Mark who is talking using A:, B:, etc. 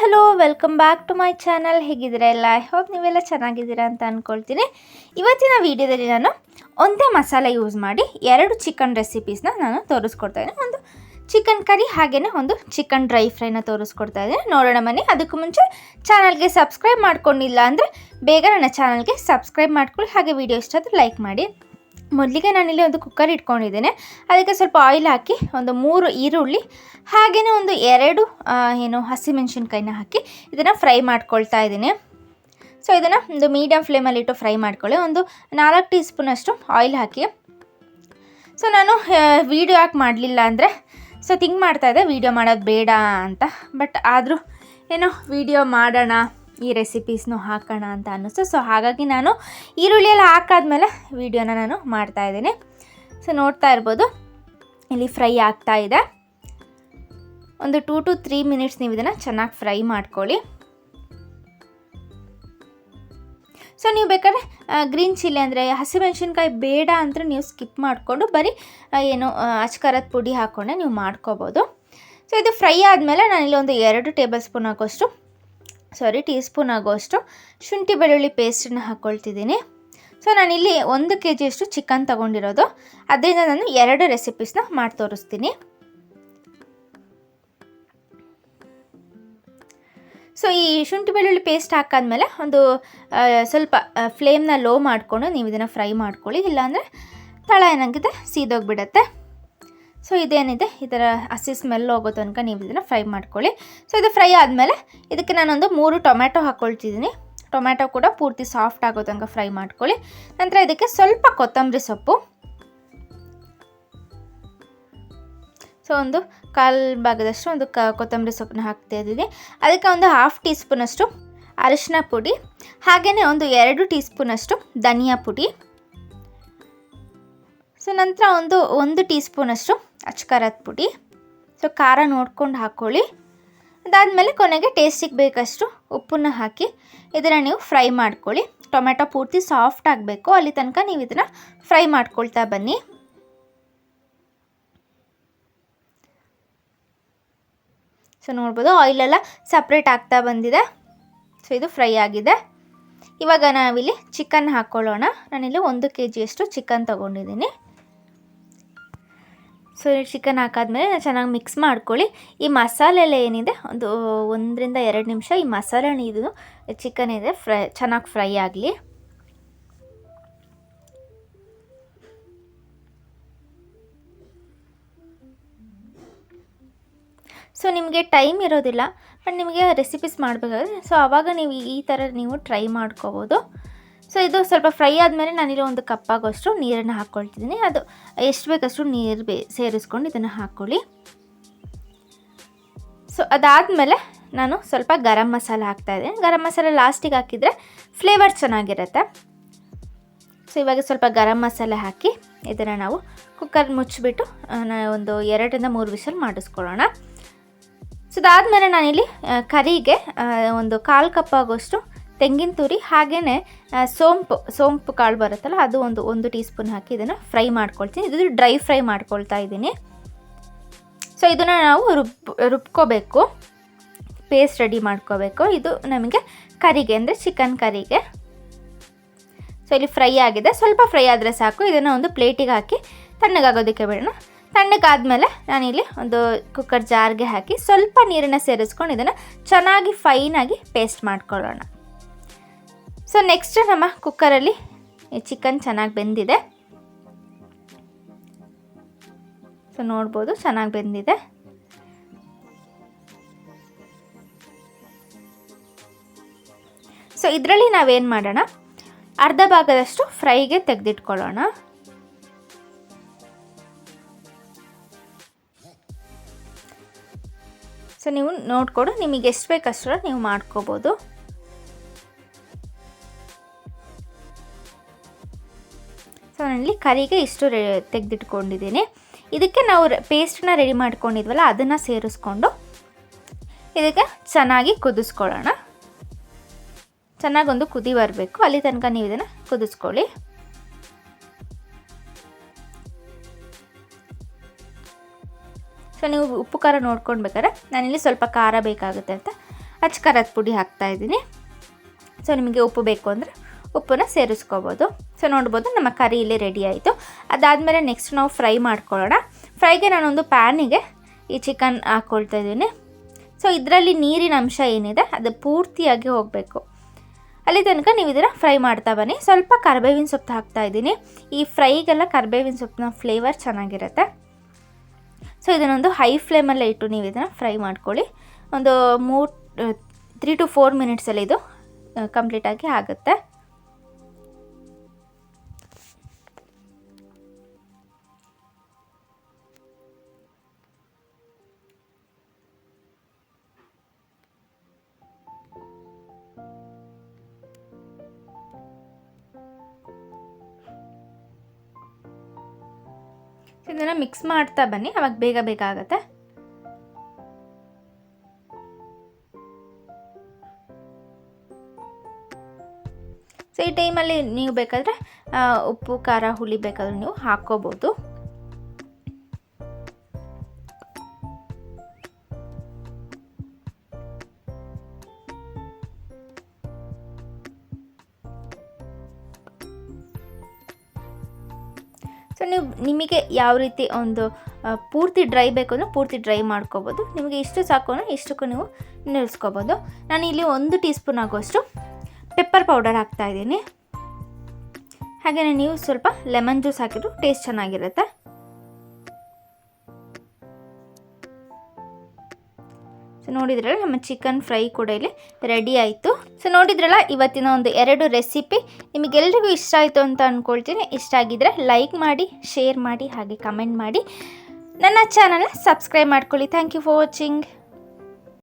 A: Hello welcome back to my channel. ಹೇಗಿದ್ದೀರಾ ಎಲ್ಲ? I hope ನೀವೆಲ್ಲ ಚೆನ್ನಾಗಿದ್ದೀರಾ ಅಂತ ಅಂದ್ಕೊಳ್ತೀನಿ. ಇವತ್ತಿನ ವೀಡಿಯೋದಲ್ಲಿ ನಾನು ಒಂದೇ ಮಸಾಲೆ ಯೂಸ್ ಮಾಡಿ 2 ಚಿಕನ್ ರೆಸಿಪೀಸ್ನ ನಾನು ತೋರಿಸ್ಕೊಡ್ತಾ ಇದ್ದೀನಿ. ಒಂದು ಚಿಕನ್ ಕರಿ ಹಾಗೆಯೇ ಒಂದು ಚಿಕನ್ ಡ್ರೈ ಫ್ರೈನ ತೋರಿಸ್ಕೊಡ್ತಾ ಇದ್ದೀನಿ. ನೋಡೋಣ ಬನ್ನಿ. ಅದಕ್ಕೂ ಮುಂಚೆ ಚಾನಲ್ಗೆ ಸಬ್ಸ್ಕ್ರೈಬ್ ಮಾಡ್ಕೊಂಡಿಲ್ಲ ಅಂದರೆ ಬೇಗ ನನ್ನ ಚಾನಲ್ಗೆ ಸಬ್ಸ್ಕ್ರೈಬ್ ಮಾಡ್ಕೊಳ್ಳಿ. ಹಾಗೆ ವಿಡಿಯೋ ಇಷ್ಟ ಆದರೆ ಲೈಕ್ ಮಾಡಿ. ಮೊದಲಿಗೆ ನಾನಿಲ್ಲಿ ಒಂದು ಕುಕ್ಕರ್ ಇಟ್ಕೊಂಡಿದ್ದೇನೆ. ಅದಕ್ಕೆ ಸ್ವಲ್ಪ ಆಯಿಲ್ ಹಾಕಿ ಒಂದು 3 ಈರುಳ್ಳಿ ಹಾಗೆಯೇ ಒಂದು 2 ಹಸಿಮೆಣಸಿನ್ಕಾಯಿನ ಹಾಕಿ ಇದನ್ನು ಫ್ರೈ ಮಾಡ್ಕೊಳ್ತಾ ಇದ್ದೀನಿ. ಸೊ ಇದನ್ನು ಒಂದು ಮೀಡಿಯಮ್ ಫ್ಲೇಮಲ್ಲಿಟ್ಟು ಫ್ರೈ ಮಾಡ್ಕೊಳ್ಳಿ. ಒಂದು 4 ಟೀ ಸ್ಪೂನಷ್ಟು ಆಯಿಲ್ ಹಾಕಿ. ಸೊ ನಾನು ವೀಡಿಯೋ ಯಾಕೆ ಮಾಡಲಿಲ್ಲ ಅಂದರೆ ಥಿಂಕ್ ಮಾಡ್ತಾಯಿದ್ದೆ ವೀಡಿಯೋ ಮಾಡೋದು ಬೇಡ ಅಂತ. ಬಟ್ ಆದರೂ ವೀಡಿಯೋ ಮಾಡೋಣ, ಈ ರೆಸಿಪೀಸ್ನು ಹಾಕೋಣ ಅಂತ ಅನ್ನಿಸ್ತು. ಸೊ ಹಾಗಾಗಿ ನಾನು ಈರುಳ್ಳಿ ಎಲ್ಲ ಹಾಕಾದ್ಮೇಲೆ ವೀಡಿಯೋನ ನಾನು ಮಾಡ್ತಾಯಿದ್ದೀನಿ. ಸೊ ನೋಡ್ತಾ ಇರ್ಬೋದು ಇಲ್ಲಿ ಫ್ರೈ ಆಗ್ತಾ ಇದೆ. ಒಂದು 2 to 3 ಮಿನಿಟ್ಸ್ ನೀವು ಇದನ್ನು ಚೆನ್ನಾಗಿ ಫ್ರೈ ಮಾಡ್ಕೊಳ್ಳಿ. ಸೊ ನೀವು ಬೇಕಾದ್ರೆ ಗ್ರೀನ್ ಚಿಲ್ಲಿ ಅಂದರೆ ಹಸಿಮೆಣಸಿನ್ಕಾಯಿ ಬೇಡ ಅಂದರೆ ನೀವು ಸ್ಕಿಪ್ ಮಾಡಿಕೊಂಡು ಬರೀ ಅಚ್ಕಾರದ ಪುಡಿ ಹಾಕ್ಕೊಂಡೆ ನೀವು ಮಾಡ್ಕೋಬೋದು. ಸೊ ಇದು ಫ್ರೈ ಆದಮೇಲೆ ನಾನಿಲ್ಲಿ ಒಂದು 2 ಟೀ ಸ್ಪೂನ್ ಆಗೋಷ್ಟು ಶುಂಠಿ ಬೆಳ್ಳುಳ್ಳಿ ಪೇಸ್ಟನ್ನು ಹಾಕ್ಕೊಳ್ತಿದ್ದೀನಿ. ಸೊ ನಾನಿಲ್ಲಿ 1 kg ಚಿಕನ್ ತೊಗೊಂಡಿರೋದು. ಅದರಿಂದ ನಾನು 2 ರೆಸಿಪೀಸ್ನ ಮಾಡಿ ತೋರಿಸ್ತೀನಿ. ಸೊ ಈ ಶುಂಠಿ ಬೆಳ್ಳುಳ್ಳಿ ಪೇಸ್ಟ್ ಹಾಕಾದ್ಮೇಲೆ ಒಂದು ಸ್ವಲ್ಪ ಫ್ಲೇಮ್ನ ಲೋ ಮಾಡಿಕೊಂಡು ನೀವು ಇದನ್ನು ಫ್ರೈ ಮಾಡ್ಕೊಳ್ಳಿ. ಇಲ್ಲಾಂದರೆ ತಳ ಏನಾಗಿದೆ ಸೀದೋಗಿಬಿಡತ್ತೆ. ಸೊ ಇದೇನಿದೆ ಇದರ ಹಸಿ ಸ್ಮೆಲ್ ಹೋಗೋ ತನಕ ನೀವು ಇದನ್ನು ಫ್ರೈ ಮಾಡ್ಕೊಳ್ಳಿ. ಸೊ ಇದು ಫ್ರೈ ಆದಮೇಲೆ ಇದಕ್ಕೆ ನಾನೊಂದು 3 ಟೊಮ್ಯಾಟೊ ಹಾಕ್ಕೊಳ್ತಿದ್ದೀನಿ. ಟೊಮ್ಯಾಟೊ ಕೂಡ ಪೂರ್ತಿ ಸಾಫ್ಟ್ ಆಗೋ ತನಕ ಫ್ರೈ ಮಾಡ್ಕೊಳ್ಳಿ. ನಂತರ ಇದಕ್ಕೆ ಸ್ವಲ್ಪ ಕೊತ್ತಂಬರಿ ಸೊಪ್ಪು, ಸೊ ಒಂದು 1/4 ಭಾಗದಷ್ಟು ಒಂದು ಕೊತ್ತಂಬರಿ ಸೊಪ್ಪನ್ನ ಹಾಕ್ತಾ ಇದ್ದೀನಿ. ಅದಕ್ಕೆ ಒಂದು 1/2 ಟೀ ಸ್ಪೂನಷ್ಟು ಅರಿಶಿನ ಪುಡಿ ಹಾಗೆಯೇ ಒಂದು 2 ಟೀ ಸ್ಪೂನಷ್ಟು ಧನಿಯಾ ಪುಡಿ. ಸೊ ನಂತರ ಒಂದು ಟೀ ಸ್ಪೂನಷ್ಟು ಅಚ್ಕಾರದ ಪುಡಿ. ಸೊ ಖಾರ ನೋಡ್ಕೊಂಡು ಹಾಕ್ಕೊಳ್ಳಿ. ಅದಾದಮೇಲೆ ಕೊನೆಗೆ ಟೇಸ್ಟಿಗೆ ಬೇಕಷ್ಟು ಉಪ್ಪನ್ನು ಹಾಕಿ ಇದನ್ನು ನೀವು ಫ್ರೈ ಮಾಡ್ಕೊಳ್ಳಿ. ಟೊಮೆಟೊ ಪೂರ್ತಿ ಸಾಫ್ಟ್ ಆಗಬೇಕು, ಅಲ್ಲಿ ತನಕ ನೀವು ಇದನ್ನು ಫ್ರೈ ಮಾಡ್ಕೊಳ್ತಾ ಬನ್ನಿ. ಸೊ ನೋಡ್ಬೋದು ಆಯಿಲೆಲ್ಲ ಸಪ್ರೇಟ್ ಆಗ್ತಾ ಬಂದಿದೆ. ಸೊ ಇದು ಫ್ರೈ ಆಗಿದೆ. ಇವಾಗ ನಾವಿಲ್ಲಿ ಚಿಕನ್ ಹಾಕ್ಕೊಳ್ಳೋಣ. ನಾನಿಲ್ಲಿ 1 kg ಚಿಕನ್ ತೊಗೊಂಡಿದ್ದೀನಿ. ಸೊ ಚಿಕನ್ ಹಾಕಾದ್ಮೇಲೆ ಚೆನ್ನಾಗಿ ಮಿಕ್ಸ್ ಮಾಡ್ಕೊಳ್ಳಿ. ಈ ಮಸಾಲೆ ಎಲ್ಲ ಏನಿದೆ ಒಂದು 1 ರಿಂದ 2 ನಿಮಿಷ ಈ ಮಸಾಲೆ ಇದು ಚಿಕನ್ ಇದೆ ಚೆನ್ನಾಗಿ ಫ್ರೈ ಆಗಲಿ. ಸೊ ನಿಮಗೆ ಟೈಮ್ ಇರೋದಿಲ್ಲ ಬಟ್ ನಿಮಗೆ ರೆಸಿಪೀಸ್ ಮಾಡಬೇಕಾದ್ರೆ ಸೊ ಆವಾಗ ನೀವು ಈ ಥರ ನೀವು ಟ್ರೈ ಮಾಡ್ಕೋಬೋದು. ಸೊ ಇದು ಸ್ವಲ್ಪ ಫ್ರೈ ಆದಮೇಲೆ ನಾನಿಲ್ಲಿ 1 ಕಪ್ ಆಗೋಷ್ಟು ನೀರನ್ನು ಹಾಕ್ಕೊಳ್ತಿದ್ದೀನಿ. ಅದು ಎಷ್ಟು ಬೇಕಷ್ಟು ನೀರು ಸೇರಿಸ್ಕೊಂಡು ಇದನ್ನು ಹಾಕ್ಕೊಳ್ಳಿ. ಸೊ ಅದಾದಮೇಲೆ ನಾನು ಸ್ವಲ್ಪ ಗರಂ ಮಸಾಲ ಹಾಕ್ತಾಯಿದ್ದೀನಿ. ಗರಂ ಮಸಾಲ ಲಾಸ್ಟಿಗೆ ಹಾಕಿದರೆ ಫ್ಲೇವರ್ ಚೆನ್ನಾಗಿರುತ್ತೆ. ಸೊ ಇವಾಗ ಸ್ವಲ್ಪ ಗರಂ ಮಸಾಲೆ ಹಾಕಿ ಇದನ್ನು ನಾವು ಕುಕ್ಕರ್ ಮುಚ್ಚಿಬಿಟ್ಟು ಒಂದು 2 ರಿಂದ 3 ವಿಷಲ್ ಮಾಡಿಸ್ಕೊಳ್ಳೋಣ. ಸೊ ಅದಾದಮೇಲೆ ನಾನಿಲ್ಲಿ ಕರಿಗೆ ಒಂದು 1/4 ಕಪ್ ಆಗೋಷ್ಟು ತೆಂಗಿನ ತುರಿ ಹಾಗೆಯೇ ಸೋಂಪು ಕಾಳು ಬರುತ್ತಲ್ಲ ಅದು ಒಂದು ಟೀ ಸ್ಪೂನ್ ಹಾಕಿ ಇದನ್ನು ಫ್ರೈ ಮಾಡ್ಕೊಳ್ತೀನಿ. ಇದು ಡ್ರೈ ಫ್ರೈ ಮಾಡ್ಕೊಳ್ತಾ ಇದ್ದೀನಿ. ಸೊ ಇದನ್ನು ನಾವು ರುಬ್ಕೋಬೇಕು, ಪೇಸ್ಟ್ ರೆಡಿ ಮಾಡ್ಕೋಬೇಕು. ಇದು ನಮಗೆ ಕರಿಗೆ ಅಂದರೆ ಚಿಕನ್ ಕರಿಗೆ. ಸೊ ಇಲ್ಲಿ ಫ್ರೈ ಆಗಿದೆ, ಸ್ವಲ್ಪ ಫ್ರೈ ಆದರೆ ಸಾಕು. ಇದನ್ನು ಒಂದು ಪ್ಲೇಟಿಗೆ ಹಾಕಿ ತಣ್ಣಗಾಗೋದಕ್ಕೆ ಬಿಡೋಣ. ತಣ್ಣಗಾದ್ಮೇಲೆ ನಾನಿಲ್ಲಿ ಒಂದು ಕುಕ್ಕರ್ ಜಾರ್ಗೆ ಹಾಕಿ ಸ್ವಲ್ಪ ನೀರನ್ನು ಸೇರಿಸ್ಕೊಂಡು ಇದನ್ನು ಚೆನ್ನಾಗಿ ಫೈನಾಗಿ ಪೇಸ್ಟ್ ಮಾಡ್ಕೊಳ್ಳೋಣ. ಸೊ ನೆಕ್ಸ್ಟ್ ನಮ್ಮ ಕುಕ್ಕರಲ್ಲಿ ಚಿಕನ್ ಚೆನ್ನಾಗಿ ಬೆಂದಿದೆ. ಸೊ ನೋಡ್ಬೋದು ಚೆನ್ನಾಗಿ ಬೆಂದಿದೆ. ಸೊ ಇದರಲ್ಲಿ ನಾವೇನು ಮಾಡೋಣ, ಅರ್ಧ ಭಾಗದಷ್ಟು ಫ್ರೈಗೆ ತೆಗೆದಿಟ್ಕೊಳ್ಳೋಣ. ಸೊ ನೀವು ನೋಡಿಕೊಂಡು ನಿಮಗೆ ಎಷ್ಟು ಬೇಕಷ್ಟು ನೀವು ಮಾಡ್ಕೋಬೋದು. ಸೊ ನಾನಿಲ್ಲಿ ಕರಿಗೆ ಇಷ್ಟು ತೆಗೆದಿಟ್ಕೊಂಡಿದ್ದೀನಿ. ಇದಕ್ಕೆ ನಾವು ಪೇಸ್ಟನ್ನ ರೆಡಿ ಮಾಡ್ಕೊಂಡಿದ್ವಲ್ಲ ಅದನ್ನು ಸೇರಿಸ್ಕೊಂಡು ಇದಕ್ಕೆ ಚೆನ್ನಾಗಿ ಕುದಿಸ್ಕೊಳ್ಳೋಣ. ಚೆನ್ನಾಗಿ ಒಂದು ಕುದಿ ಬರಬೇಕು, ಅಲ್ಲಿ ತನಕ ನೀವು ಇದನ್ನು ಕುದಿಸ್ಕೊಳ್ಳಿ. ಸೊ ನೀವು ಉಪ್ಪು ಖಾರ ನೋಡ್ಕೊಂಡು ಬೇಕಾದ್ರೆ ನಾನಿಲ್ಲಿ ಸ್ವಲ್ಪ ಖಾರ ಬೇಕಾಗುತ್ತೆ ಅಂತ ಖಾರದ ಪುಡಿ ಹಾಕ್ತಾಯಿದ್ದೀನಿ. ಸೊ ನಿಮಗೆ ಉಪ್ಪು ಬೇಕು ಅಂದರೆ ಉಪ್ಪನ್ನ ಸೇರಿಸ್ಕೋಬೋದು. ಸೊ ನೋಡ್ಬೋದು ನಮ್ಮ ಕರಿ ಇಲ್ಲಿ ರೆಡಿ ಆಯಿತು. ಅದಾದಮೇಲೆ ನೆಕ್ಸ್ಟ್ ನಾವು ಫ್ರೈ ಮಾಡ್ಕೊಳ್ಳೋಣ. ಫ್ರೈಗೆ ನಾನೊಂದು ಪ್ಯಾನಿಗೆ ಈ ಚಿಕನ್ ಹಾಕ್ಕೊಳ್ತಾ ಇದ್ದೀನಿ. ಸೊ ಇದರಲ್ಲಿ ನೀರಿನ ಅಂಶ ಏನಿದೆ ಅದು ಪೂರ್ತಿಯಾಗಿ ಹೋಗಬೇಕು. ಅಲ್ಲಿ ತನಕ ನೀವು ಇದನ್ನು ಫ್ರೈ ಮಾಡ್ತಾ ಬನ್ನಿ. ಸ್ವಲ್ಪ ಕರಿಬೇವಿನ ಸೊಪ್ಪು ಹಾಕ್ತಾಯಿದ್ದೀನಿ. ಈ ಫ್ರೈಗೆಲ್ಲ ಕರಿಬೇವಿನ ಸೊಪ್ಪಿನ ಫ್ಲೇವರ್ ಚೆನ್ನಾಗಿರುತ್ತೆ. ಸೊ ಇದನ್ನೊಂದು ಹೈ ಫ್ಲೇಮಲ್ಲೇ ಇಟ್ಟು ನೀವು ಇದನ್ನು ಫ್ರೈ ಮಾಡ್ಕೊಳ್ಳಿ. ಒಂದು 3 to 4 ಮಿನಿಟ್ಸಲ್ಲಿ ಇದು ಕಂಪ್ಲೀಟಾಗಿ ಆಗುತ್ತೆ. ಇದನ್ನು ಮಿಕ್ಸ್ ಮಾಡ್ತಾ ಬನ್ನಿ, ಅವಾಗ ಬೇಗ ಬೇಗ ಆಗುತ್ತೆ. ಸೊ ಈ ಟೈಮಲ್ಲಿ ನೀವು ಬೇಕಾದರೆ ಉಪ್ಪು ಖಾರ ಹುಳಿ ಬೇಕಾದರೂ ನೀವು ಹಾಕ್ಕೋಬೋದು. ಸೊ ನಿಮಗೆ ಯಾವ ರೀತಿ ಒಂದು ಪೂರ್ತಿ ಡ್ರೈ ಬೇಕು ಅಂದರೆ ಪೂರ್ತಿ ಡ್ರೈ ಮಾಡ್ಕೋಬೋದು. ನಿಮಗೆ ಇಷ್ಟು ಸಾಕು ಅಂದರೆ ಇಷ್ಟಕ್ಕೂ ನೀವು ನಿಲ್ಲಿಸ್ಕೋಬೋದು. ನಾನಿಲ್ಲಿ 1 ಟೀ ಸ್ಪೂನ್ ಆಗೋಷ್ಟು ಪೆಪ್ಪರ್ ಪೌಡರ್ ಹಾಕ್ತಾಯಿದ್ದೀನಿ. ಹಾಗೆಯೇ ನೀವು ಸ್ವಲ್ಪ ಲೆಮನ್ ಜ್ಯೂಸ್ ಹಾಕಿದ್ರು ಟೇಸ್ಟ್ ಚೆನ್ನಾಗಿರುತ್ತೆ. ಸೊ ನೋಡಿದ್ರಲ್ಲ ನಮ್ಮ ಚಿಕನ್ ಫ್ರೈ ಕೂಡ ಇಲ್ಲಿ ರೆಡಿ ಆಯಿತು. ಸೊ ನೋಡಿದ್ರಲ್ಲ ಇವತ್ತಿನ ಒಂದು 2 ರೆಸಿಪಿ ನಿಮಗೆಲ್ಲರಿಗೂ ಇಷ್ಟ ಆಯಿತು ಅಂತ ಅಂದ್ಕೊಳ್ತೀನಿ. ಇಷ್ಟ ಆಗಿದ್ದರೆ ಲೈಕ್ ಮಾಡಿ, ಶೇರ್ ಮಾಡಿ, ಹಾಗೆ ಕಮೆಂಟ್ ಮಾಡಿ. ನನ್ನ ಚಾನಲ್ನ ಸಬ್ಸ್ಕ್ರೈಬ್ ಮಾಡ್ಕೊಳ್ಳಿ. Thank you for watching.